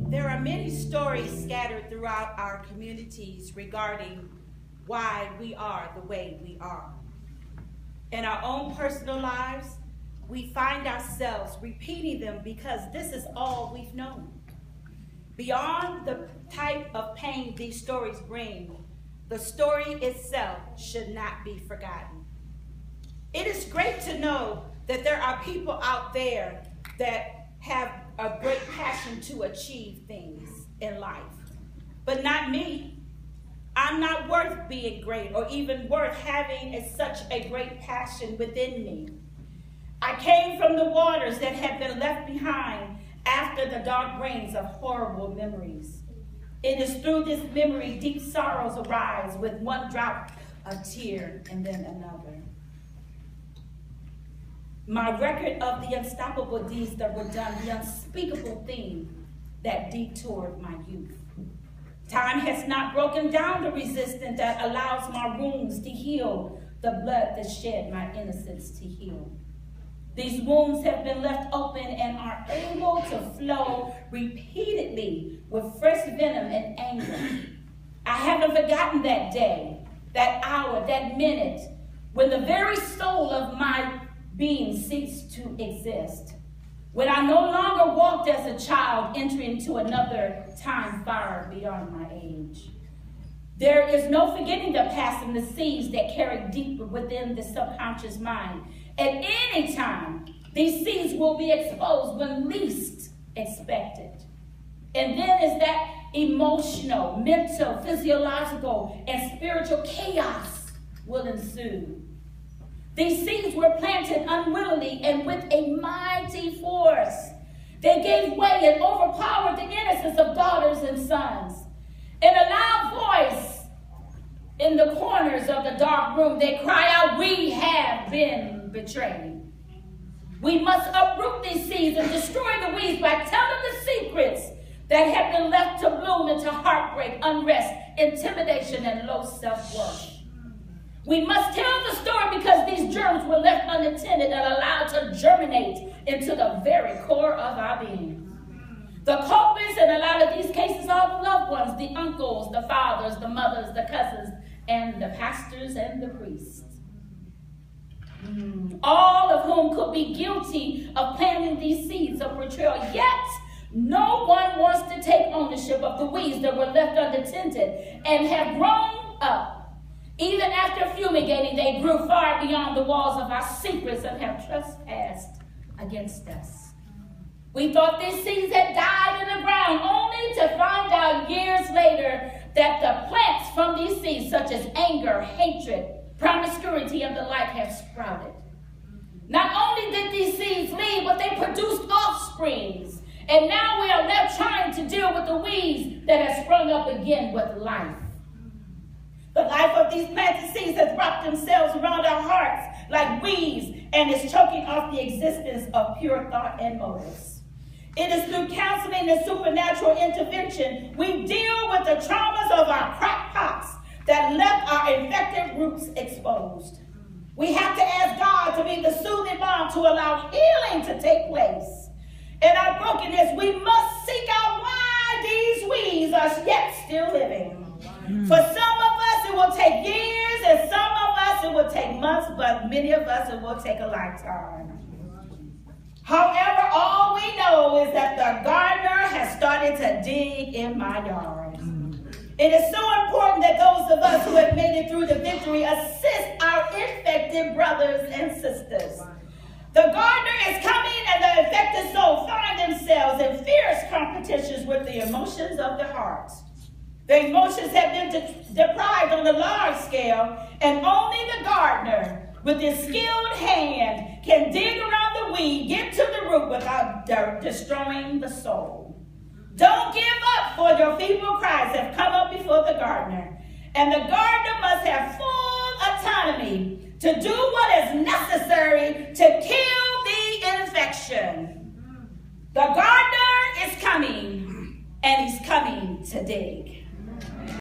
There are many stories scattered throughout our communities regarding why we are the way we are. In our own personal lives, we find ourselves repeating them because this is all we've known. Beyond the type of pain these stories bring, the story itself should not be forgotten. It is great to know that there are people out there that have a great passion to achieve things in life, but not me. I'm not worth being great or even worth having such a great passion within me. I came from the waters that had been left behind after the dark rains of horrible memories. It is through this memory deep sorrows arise with one drop of tear and then another. My record of the unstoppable deeds that were done, the unspeakable thing that detoured my youth. Time has not broken down the resistance that allows my wounds to heal, the blood that shed my innocence to heal. These wounds have been left open and are able to flow repeatedly with fresh venom and anger. I haven't forgotten that day, that hour, that minute, when the very soul of my being ceased to exist. When I no longer walked as a child entering into another time far beyond my age. There is no forgetting the past and the seeds that carry deep within the subconscious mind. At any time, these seeds will be exposed when least expected. And then is that emotional, mental, physiological, and spiritual chaos will ensue. These seeds were planted unwillingly and with a mighty force. They gave way and overpowered the innocence of daughters and sons. In a loud voice, in the corners of the dark room, they cry out, "We have been betrayed." We must uproot these seeds and destroy the weeds by telling the secrets that have been left to bloom into heartbreak, unrest, intimidation, and low self-worth. We must tell the story because these germs were left unattended and allowed to germinate into the very core of our being. The culprits in a lot of these cases are the loved ones, the uncles, the fathers, the mothers, the cousins, and the pastors and the priests. All of whom could be guilty of planting these seeds of betrayal, yet no one wants to take ownership of the weeds that were left unattended and have grown up. Even after fumigating, they grew far beyond the walls of our secrets and have trespassed against us. We thought these seeds had died in the ground, only to find out years later that the plants from these seeds, such as anger, hatred, promiscuity, and the like, have sprouted. Not only did these seeds leave, but they produced offsprings. And now we are left trying to deal with the weeds that have sprung up again with life. The life of these planted seeds has wrapped themselves around our hearts like weeds and is choking off the existence of pure thought and motives. It is through counseling and supernatural intervention we deal with the traumas of our cracked pots that left our infected roots exposed. We have to ask God to be the soothing balm to allow healing to take place. In our brokenness, we must seek out why these weeds are yet still living. For some of us, it will take years, and some of us, it will take months, but many of us, it will take a lifetime. However, all we know is that the Gardner has started to dig in my yard. It is so important that those of us who have made it through the victory assist our infected brothers and sisters. The Gardner is coming, and the infected soul find themselves in fierce competitions with the emotions of the heart. The emotions have been deprived on a large scale, and only the Gardner, with his skilled hand, can dig around the weed, get to the root without destroying the soul. Don't give up, for your feeble cries have come up before the Gardner, and the Gardner must have full autonomy to do what is necessary to kill the infection. The Gardner is coming, and he's coming to dig.